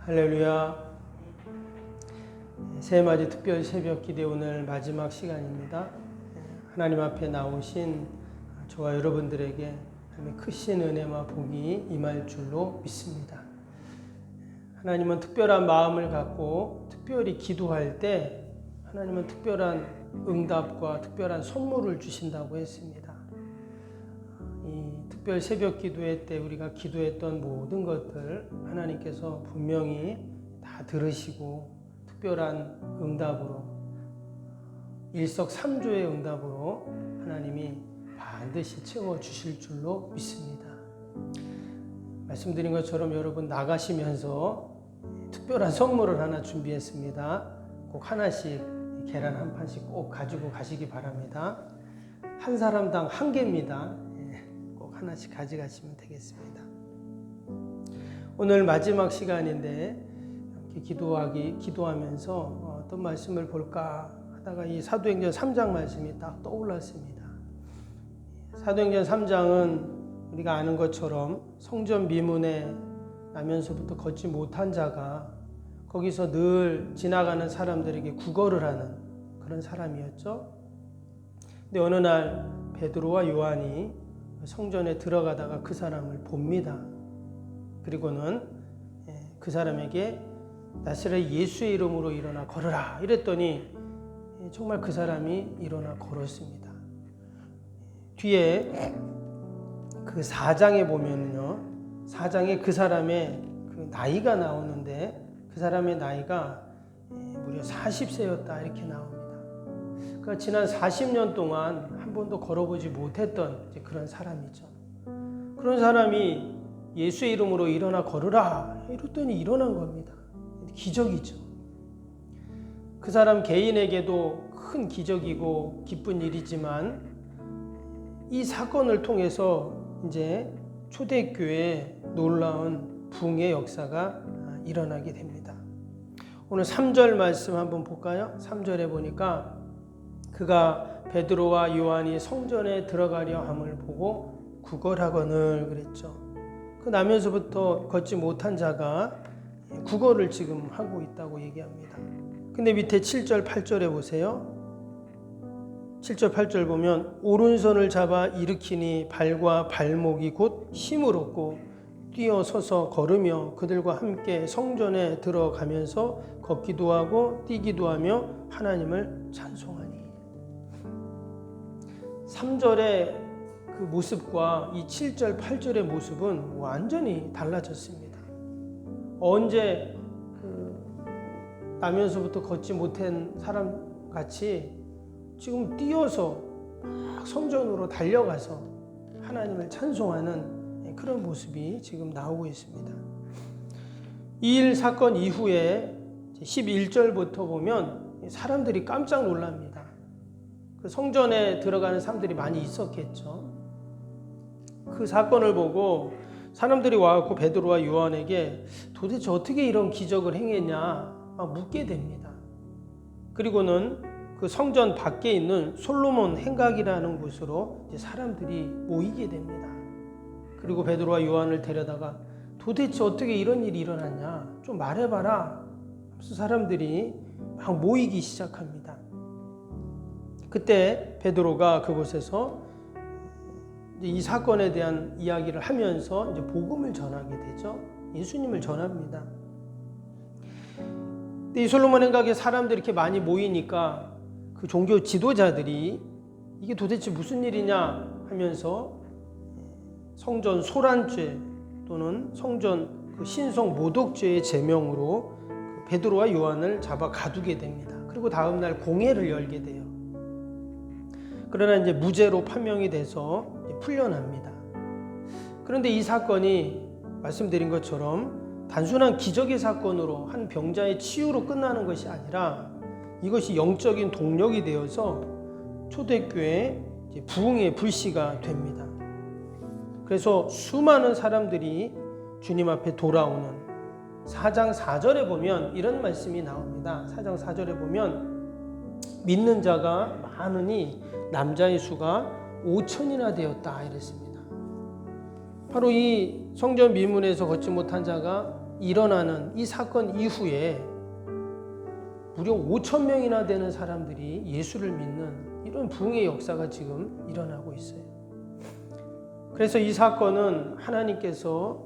할렐루야. 새해맞이 특별 새벽 기대 오늘 마지막 시간입니다. 하나님 앞에 나오신 저와 여러분들에게 하나님의 크신 은혜와 복이 임할 줄로 믿습니다. 하나님은 특별한 마음을 갖고 특별히 기도할 때 하나님은 특별한 응답과 특별한 선물을 주신다고 했습니다. 이 특별 새벽 기도회 때 우리가 기도했던 모든 것들 하나님께서 분명히 다 들으시고 특별한 응답으로 일석삼조의 응답으로 하나님이 반드시 채워주실 줄로 믿습니다. 말씀드린 것처럼 여러분 나가시면서 특별한 선물을 하나 준비했습니다. 꼭 하나씩 계란 한 판씩 꼭 가지고 가시기 바랍니다. 한 사람당 한 개입니다. 꼭 하나씩 가져가시면 되겠습니다. 오늘 마지막 시간인데 기도하면서 어떤 말씀을 볼까 하다가 이 사도행전 3장 말씀이 딱 떠올랐습니다. 사도행전 3장은 우리가 아는 것처럼 성전 미문에 나면서부터 걷지 못한 자가 거기서 늘 지나가는 사람들에게 구걸을 하는 그런 사람이었죠. 근데 어느 날 베드로와 요한이 성전에 들어가다가 그 사람을 봅니다. 그리고는 그 사람에게 나사렛 예수의 이름으로 일어나 걸으라 이랬더니 정말 그 사람이 일어나 걸었습니다. 뒤에 그 4장에 보면요, 4장에 그 사람의 그 나이가 나오는데 그 사람의 나이가 무려 40세였다 이렇게 나옵니다. 그러니까 지난 40년 동안 한 번도 걸어보지 못했던 그런 사람이죠. 그런 사람이 예수의 이름으로 일어나 걸으라 이랬더니 일어난 겁니다. 기적이죠. 그 사람 개인에게도 큰 기적이고 기쁜 일이지만 이 사건을 통해서 이제 초대교회에 놀라운 부흥의 역사가 일어나게 됩니다. 오늘 3절 말씀 한번 볼까요? 3절에 보니까 그가 베드로와 요한이 성전에 들어가려 함을 보고 구걸하거늘 그랬죠. 그 나면서부터 걷지 못한 자가 구걸을 지금 하고 있다고 얘기합니다. 근데 밑에 7절 8절에 보세요. 7절 8절 보면 오른손을 잡아 일으키니 발과 발목이 곧 힘을 얻고 뛰어서서 걸으며 그들과 함께 성전에 들어가면서 걷기도 하고 뛰기도 하며 하나님을 찬송하니. 3절의 그 모습과 이 7절 8절의 모습은 완전히 달라졌습니다. 언제 나면서부터 걷지 못한 사람 같이 지금 뛰어서 막 성전으로 달려가서 하나님을 찬송하는 그런 모습이 지금 나오고 있습니다. 이 일 사건 이후에 11절부터 보면 사람들이 깜짝 놀랍니다. 그 성전에 들어가는 사람들이 많이 있었겠죠. 그 사건을 보고 사람들이 와서 베드로와 요한에게 도대체 어떻게 이런 기적을 행했냐 묻게 됩니다. 그리고는 그 성전 밖에 있는 솔로몬 행각이라는 곳으로 이제 사람들이 모이게 됩니다. 그리고 베드로와 요한을 데려다가 도대체 어떻게 이런 일이 일어났냐 좀 말해봐라. 그래서 사람들이 막 모이기 시작합니다. 그때 베드로가 그곳에서 이제 이 사건에 대한 이야기를 하면서 이제 복음을 전하게 되죠. 예수님을 전합니다. 근데 이 솔로몬 행각에 사람들이 이렇게 많이 모이니까 그 종교 지도자들이 이게 도대체 무슨 일이냐 하면서 성전 소란죄 또는 성전 그 신성 모독죄의 제명으로 베드로와 요한을 잡아 가두게 됩니다. 그리고 다음 날 공회를 열게 돼요. 그러나 이제 무죄로 판명이 돼서 풀려납니다. 그런데 이 사건이 말씀드린 것처럼 단순한 기적의 사건으로 한 병자의 치유로 끝나는 것이 아니라 이것이 영적인 동력이 되어서 초대교회 부흥의 불씨가 됩니다. 그래서 수많은 사람들이 주님 앞에 돌아오는 4장 4절에 보면 이런 말씀이 나옵니다. 4장 4절에 보면 믿는 자가 많으니 남자의 수가 5천이나 되었다 이랬습니다. 바로 이 성전 미문에서 걷지 못한 자가 일어나는 이 사건 이후에 무려 5천 명이나 되는 사람들이 예수를 믿는 이런 부흥의 역사가 지금 일어나고 있어요. 그래서 이 사건은 하나님께서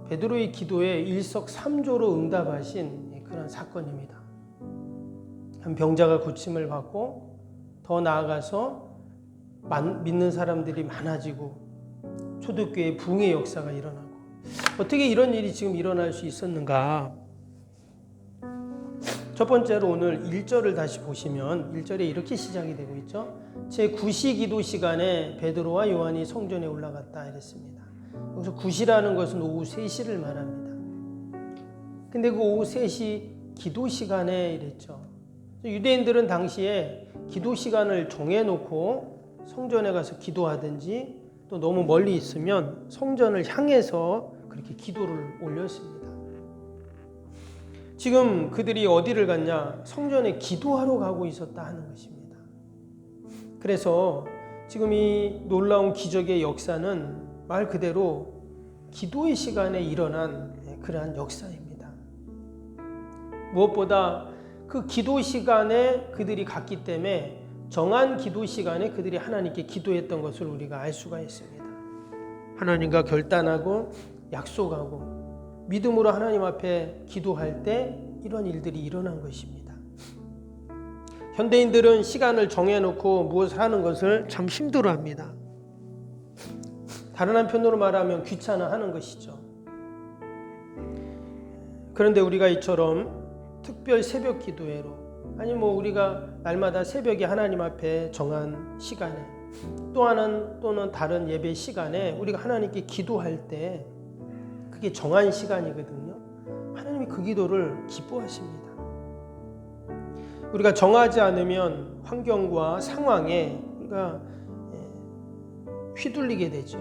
베드로의 기도에 일석삼조로 응답하신 그런 사건입니다. 한 병자가 고침을 받고 더 나아가서 믿는 사람들이 많아지고 초대교회 부흥의 역사가 일어나고, 어떻게 이런 일이 지금 일어날 수 있었는가? 첫 번째로 오늘 1절을 다시 보시면 1절에 이렇게 시작이 되고 있죠. 제9시 기도 시간에 베드로와 요한이 성전에 올라갔다 이랬습니다. 여기서 9시라는 것은 오후 3시를 말합니다. 근데 그 오후 3시 기도 시간에 이랬죠. 유대인들은 당시에 기도 시간을 정해놓고 성전에 가서 기도하든지 또 너무 멀리 있으면 성전을 향해서 그렇게 기도를 올렸습니다. 지금 그들이 어디를 갔냐? 성전에 기도하러 가고 있었다 하는 것입니다. 그래서 지금 이 놀라운 기적의 역사는 말 그대로 기도의 시간에 일어난 그러한 역사입니다. 무엇보다 그 기도 시간에 그들이 갔기 때문에 정한 기도 시간에 그들이 하나님께 기도했던 것을 우리가 알 수가 있습니다. 하나님과 결단하고 약속하고 믿음으로 하나님 앞에 기도할 때 이런 일들이 일어난 것입니다. 현대인들은 시간을 정해놓고 무엇을 하는 것을 참 힘들어합니다. 다른 한편으로 말하면 귀찮아하는 것이죠. 그런데 우리가 이처럼 특별 새벽 기도회로, 아니 우리가 날마다 새벽에 하나님 앞에 정한 시간에 또는 다른 예배 시간에 우리가 하나님께 기도할 때 그게 정한 시간이거든요. 하나님이 그 기도를 기뻐하십니다. 우리가 정하지 않으면 환경과 상황에 우리가 휘둘리게 되죠.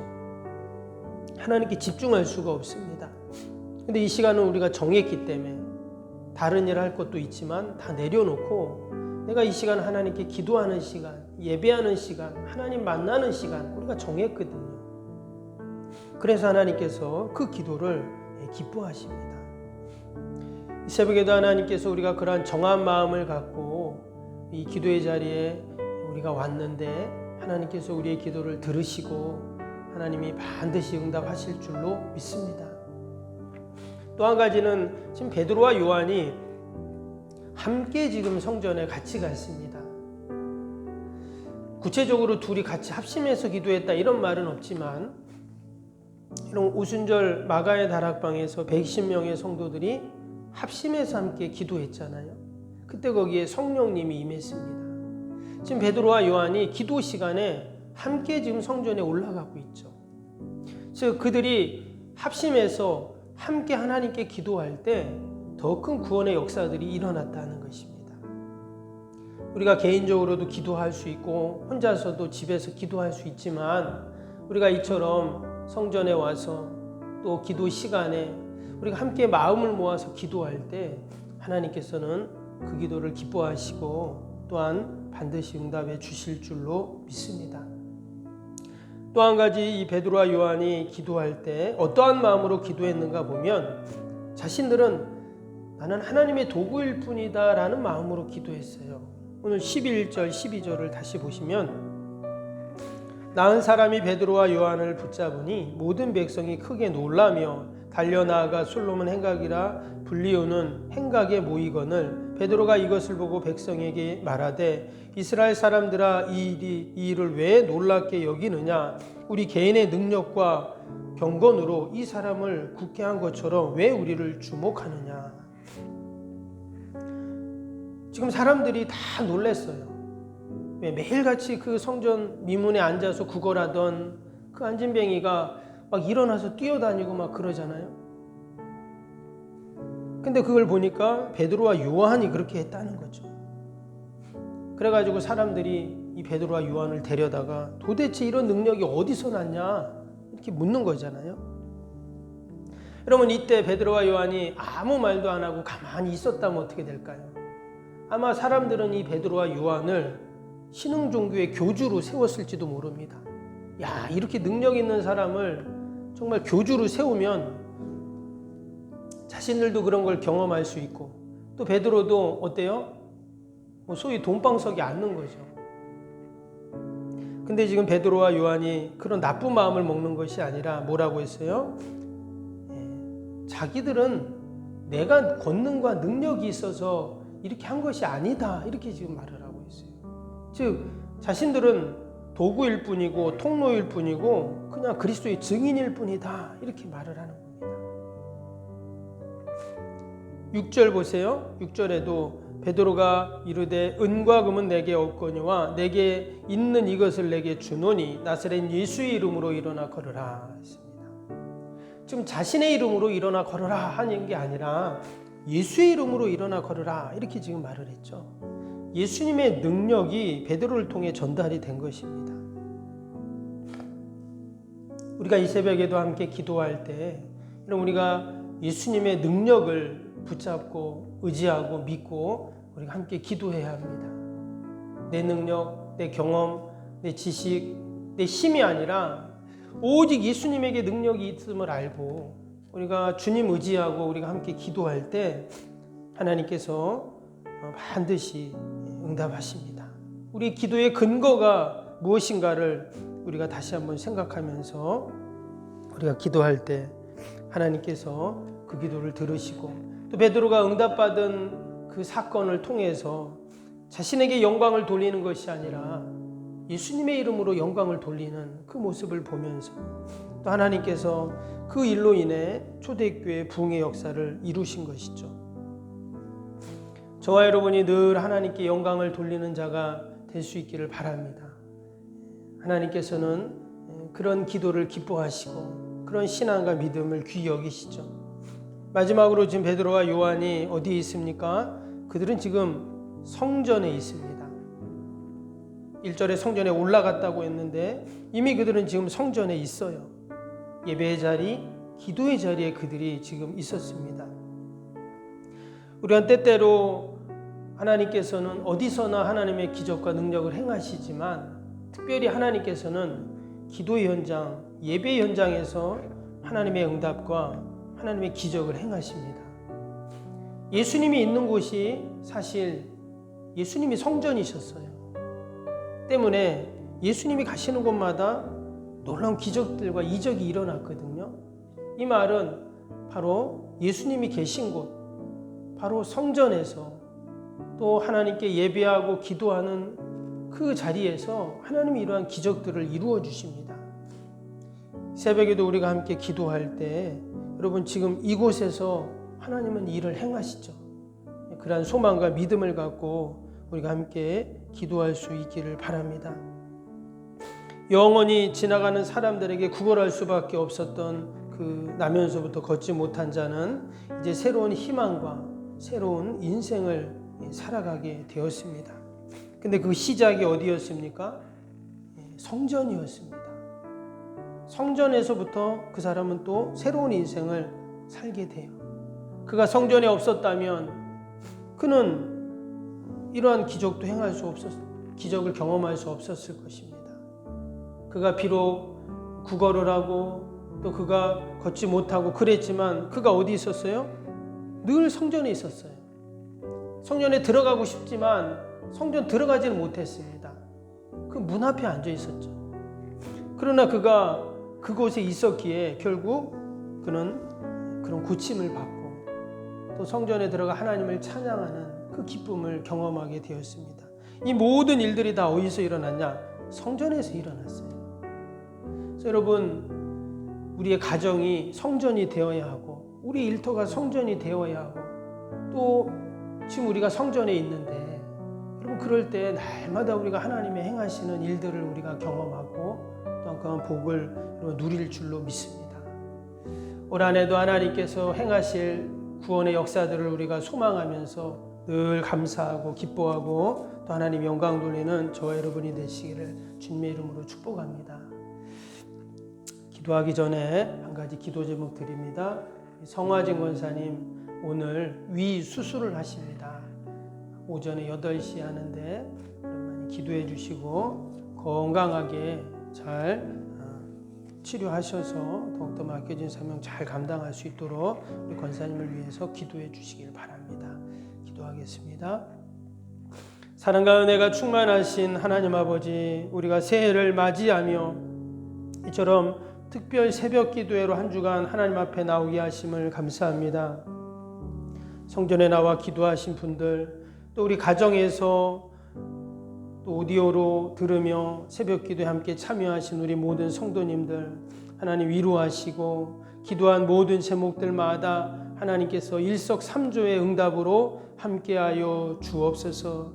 하나님께 집중할 수가 없습니다. 근데 이 시간은 우리가 정했기 때문에 다른 일 할 것도 있지만 다 내려놓고 내가 이 시간 하나님께 기도하는 시간, 예배하는 시간, 하나님 만나는 시간 우리가 정했거든요. 그래서 하나님께서 그 기도를 기뻐하십니다. 이 새벽에도 하나님께서 우리가 그러한 정한 마음을 갖고 이 기도의 자리에 우리가 왔는데 하나님께서 우리의 기도를 들으시고 하나님이 반드시 응답하실 줄로 믿습니다. 또 한 가지는 지금 베드로와 요한이 함께 지금 성전에 같이 갔습니다. 구체적으로 둘이 같이 합심해서 기도했다 이런 말은 없지만 이런 오순절 마가의 다락방에서 120명의 성도들이 합심해서 함께 기도했잖아요. 그때 거기에 성령님이 임했습니다. 지금 베드로와 요한이 기도 시간에 함께 지금 성전에 올라가고 있죠. 그래서 그들이 합심해서 함께 하나님께 기도할 때 더 큰 구원의 역사들이 일어났다는 것입니다. 우리가 개인적으로도 기도할 수 있고 혼자서도 집에서 기도할 수 있지만 우리가 이처럼 성전에 와서 또 기도 시간에 우리가 함께 마음을 모아서 기도할 때 하나님께서는 그 기도를 기뻐하시고 또한 반드시 응답해 주실 줄로 믿습니다. 또 한 가지 이 베드로와 요한이 기도할 때 어떠한 마음으로 기도했는가 보면 자신들은 나는 하나님의 도구일 뿐이다 라는 마음으로 기도했어요. 오늘 11절 12절을 다시 보시면 나은 사람이 베드로와 요한을 붙잡으니 모든 백성이 크게 놀라며 달려나아가 솔로몬 행각이라 불리우는 행각에 모이거늘 베드로가 이것을 보고 백성에게 말하되 이스라엘 사람들아 이 일을 왜 놀랍게 여기느냐 우리 개인의 능력과 경건으로 이 사람을 굳게 한 것처럼 왜 우리를 주목하느냐. 지금 사람들이 다 놀랐어요. 왜 매일같이 그 성전 미문에 앉아서 구걸하던 그 안진뱅이가 막 일어나서 뛰어다니고 막 그러잖아요. 근데 그걸 보니까 베드로와 요한이 그렇게 했다는 거죠. 그래가지고 사람들이 이 베드로와 요한을 데려다가 도대체 이런 능력이 어디서 났냐 이렇게 묻는 거잖아요. 여러분 이때 베드로와 요한이 아무 말도 안 하고 가만히 있었다면 어떻게 될까요? 아마 사람들은 이 베드로와 요한을 신흥 종교의 교주로 세웠을지도 모릅니다. 야, 이렇게 능력 있는 사람을 정말 교주로 세우면 자신들도 그런 걸 경험할 수 있고, 또 베드로도 어때요? 소위 돈방석에 앉는 거죠. 근데 지금 베드로와 요한이 그런 나쁜 마음을 먹는 것이 아니라 뭐라고 했어요? 자기들은 내가 권능과 능력이 있어서 이렇게 한 것이 아니다, 이렇게 지금 말을 하고 있어요. 즉 자신들은 도구일 뿐이고 통로일 뿐이고 그냥 그리스도의 증인일 뿐이다, 이렇게 말을 하는 겁니다. 6절 보세요. 6절에도 베드로가 이르되 은과 금은 내게 없거니와 내게 있는 이것을 내게 주노니 나사렛 예수의 이름으로 일어나 걸으라 했습니다. 지금 자신의 이름으로 일어나 걸으라 하는 게 아니라 예수의 이름으로 일어나 걸으라, 이렇게 지금 말을 했죠. 예수님의 능력이 베드로를 통해 전달이 된 것입니다. 우리가 이 새벽에도 함께 기도할 때 우리가 예수님의 능력을 붙잡고 의지하고 믿고 우리가 함께 기도해야 합니다. 내 능력, 내 경험, 내 지식, 내 힘이 아니라 오직 예수님에게 능력이 있음을 알고 우리가 주님 의지하고 우리가 함께 기도할 때 하나님께서 반드시 응답하십니다. 우리 기도의 근거가 무엇인가를 우리가 다시 한번 생각하면서 우리가 기도할 때 하나님께서 그 기도를 들으시고, 또 베드로가 응답받은 그 사건을 통해서 자신에게 영광을 돌리는 것이 아니라 예수님의 이름으로 영광을 돌리는 그 모습을 보면서 또 하나님께서 그 일로 인해 초대교회 부흥의 역사를 이루신 것이죠. 저와 여러분이 늘 하나님께 영광을 돌리는 자가 될 수 있기를 바랍니다. 하나님께서는 그런 기도를 기뻐하시고 그런 신앙과 믿음을 귀히 여기시죠. 마지막으로 지금 베드로와 요한이 어디에 있습니까? 그들은 지금 성전에 있습니다. 1절에 성전에 올라갔다고 했는데 이미 그들은 지금 성전에 있어요. 예배의 자리, 기도의 자리에 그들이 지금 있었습니다. 우리는 때때로 하나님께서는 어디서나 하나님의 기적과 능력을 행하시지만 특별히 하나님께서는 기도의 현장, 예배의 현장에서 하나님의 응답과 하나님의 기적을 행하십니다. 예수님이 있는 곳이 사실 예수님이 성전이셨어요. 때문에 예수님이 가시는 곳마다 놀라운 기적들과 이적이 일어났거든요. 이 말은 바로 예수님이 계신 곳, 바로 성전에서 또 하나님께 예배하고 기도하는 그 자리에서 하나님이 이러한 기적들을 이루어 주십니다. 새벽에도 우리가 함께 기도할 때 여러분 지금 이곳에서 하나님은 일을 행하시죠. 그러한 소망과 믿음을 갖고 우리가 함께 기도할 수 있기를 바랍니다. 영원히 지나가는 사람들에게 구걸할 수밖에 없었던 그 나면서부터 걷지 못한 자는 이제 새로운 희망과 새로운 인생을 살아가게 되었습니다. 근데 그 시작이 어디였습니까? 성전이었습니다. 성전에서부터 그 사람은 또 새로운 인생을 살게 돼요. 그가 성전에 없었다면 그는 이러한 기적도 행할 수 기적을 경험할 수 없었을 것입니다. 그가 비록 구걸을 하고 또 그가 걷지 못하고 그랬지만 그가 어디 있었어요? 늘 성전에 있었어요. 성전에 들어가고 싶지만 성전 들어가지는 못했습니다. 그 문 앞에 앉아 있었죠. 그러나 그가 그곳에 있었기에 결국 그는 그런 고침을 받고 또 성전에 들어가 하나님을 찬양하는 그 기쁨을 경험하게 되었습니다. 이 모든 일들이 다 어디서 일어났냐? 성전에서 일어났어요. 그래서 여러분, 우리의 가정이 성전이 되어야 하고 우리 일터가 성전이 되어야 하고 또 지금 우리가 성전에 있는데 여러분 그럴 때 날마다 우리가 하나님의 행하시는 일들을 우리가 경험하고 또한 그런 복을 누릴 줄로 믿습니다. 올 한 해도 하나님께서 행하실 구원의 역사들을 우리가 소망하면서 늘 감사하고 기뻐하고 또 하나님 영광 돌리는 저와 여러분이 되시기를 주님의 이름으로 축복합니다. 기도하기 전에 한 가지 기도 제목 드립니다. 성화진 권사님 오늘 위 수술을 하십니다. 오전에 8시에 하는데 많이 기도해 주시고 건강하게 잘 치료하셔서 더욱더 맡겨진 사명 잘 감당할 수 있도록 우리 권사님을 위해서 기도해 주시길 바랍니다. 기도하겠습니다. 사랑과 은혜가 충만하신 하나님 아버지, 우리가 새해를 맞이하며 이처럼 특별 새벽 기도회로 한 주간 하나님 앞에 나오게 하심을 감사합니다. 성전에 나와 기도하신 분들, 또 우리 가정에서 또 오디오로 들으며 새벽 기도에 함께 참여하신 우리 모든 성도님들 하나님 위로하시고, 기도한 모든 제목들마다 하나님께서 일석삼조의 응답으로 함께하여 주옵소서.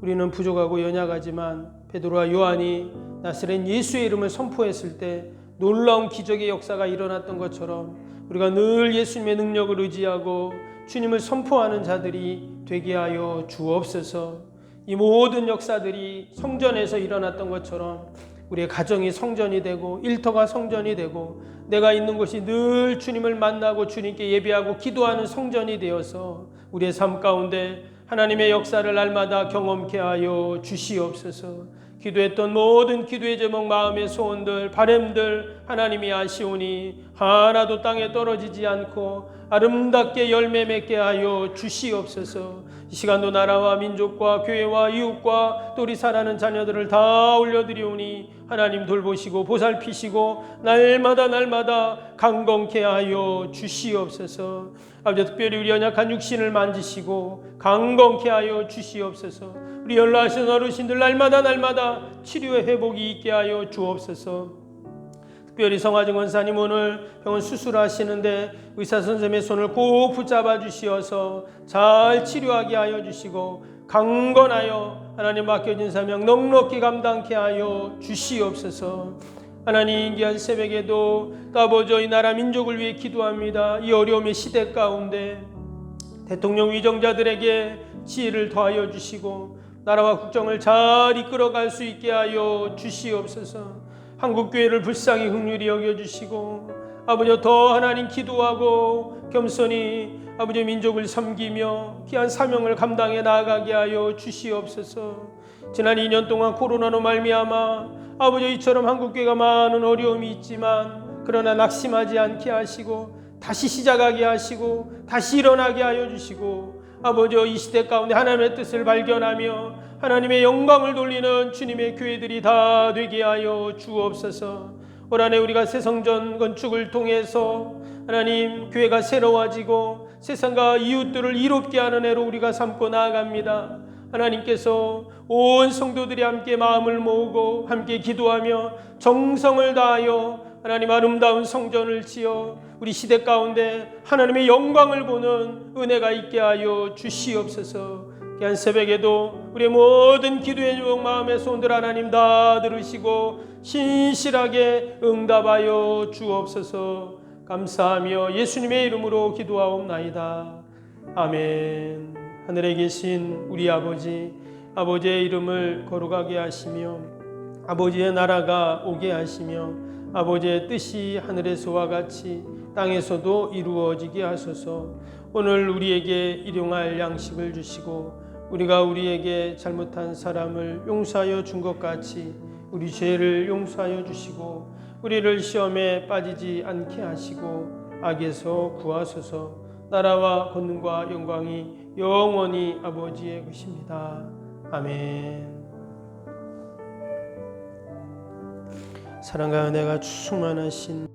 우리는 부족하고 연약하지만 베드로와 요한이 나사렛 예수의 이름을 선포했을 때 놀라운 기적의 역사가 일어났던 것처럼 우리가 늘 예수님의 능력을 의지하고 주님을 선포하는 자들이 되게 하여 주옵소서. 이 모든 역사들이 성전에서 일어났던 것처럼 우리의 가정이 성전이 되고 일터가 성전이 되고 내가 있는 곳이 늘 주님을 만나고 주님께 예배하고 기도하는 성전이 되어서 우리의 삶 가운데 하나님의 역사를 날마다 경험케 하여 주시옵소서. 기도했던 모든 기도의 제목, 마음의 소원들, 바람들 하나님이 아시오니 하나도 땅에 떨어지지 않고 아름답게 열매 맺게 하여 주시옵소서. 이 시간도 나라와 민족과 교회와 이웃과 또 우리 사랑하는 자녀들을 다 올려드리오니 하나님 돌보시고 보살피시고 날마다 강건케 하여 주시옵소서. 아버지, 특별히 우리 연약한 육신을 만지시고 강건케 하여 주시옵소서. 우리 연로하신 어르신들 날마다 치료의 회복이 있게 하여 주옵소서. 특별히 성화정 원사님 오늘 병원 수술하시는데 의사 선생님의 손을 꼭 붙잡아 주시어서 잘 치료하게 하여 주시고 강건하여 하나님 맡겨진 사명 넉넉히 감당케 하여 주시옵소서. 하나님, 귀한 새벽에도 아버지 이 나라 민족을 위해 기도합니다. 이 어려움의 시대 가운데 대통령 위정자들에게 지혜를 더하여 주시고 나라와 국정을 잘 이끌어갈 수 있게 하여 주시옵소서. 한국교회를 불쌍히 긍휼히 여겨주시고 아버지 더 하나님 기도하고 겸손히 아버지 민족을 섬기며 귀한 사명을 감당해 나아가게 하여 주시옵소서. 지난 2년 동안 코로나로 말미암아 아버지 이처럼 한국교회가 많은 어려움이 있지만 그러나 낙심하지 않게 하시고 다시 시작하게 하시고 다시 일어나게 하여 주시고 아버지 이 시대 가운데 하나님의 뜻을 발견하며 하나님의 영광을 돌리는 주님의 교회들이 다 되게 하여 주옵소서. 올 한해 우리가 새 성전 건축을 통해서 하나님 교회가 새로워지고 세상과 이웃들을 이롭게 하는 해로 우리가 삼고 나아갑니다. 하나님께서 온 성도들이 함께 마음을 모으고 함께 기도하며 정성을 다하여 하나님 아름다운 성전을 지어 우리 시대 가운데 하나님의 영광을 보는 은혜가 있게 하여 주시옵소서. 귀한 새벽에도 우리의 모든 기도의 제목, 마음의 소원들 하나님 다 들으시고 신실하게 응답하여 주옵소서. 감사하며 예수님의 이름으로 기도하옵나이다. 아멘. 하늘에 계신 우리 아버지, 아버지의 이름을 거룩하게 하시며 아버지의 나라가 오게 하시며 아버지의 뜻이 하늘에서와 같이 땅에서도 이루어지게 하소서. 오늘 우리에게 일용할 양식을 주시고 우리가 우리에게 잘못한 사람을 용서하여 준 것 같이 우리 죄를 용서하여 주시고 우리를 시험에 빠지지 않게 하시고 악에서 구하소서. 나라와 권능과 영광이 영원히 아버지의 것입니다. 아멘. 사랑과 은혜가 충만하신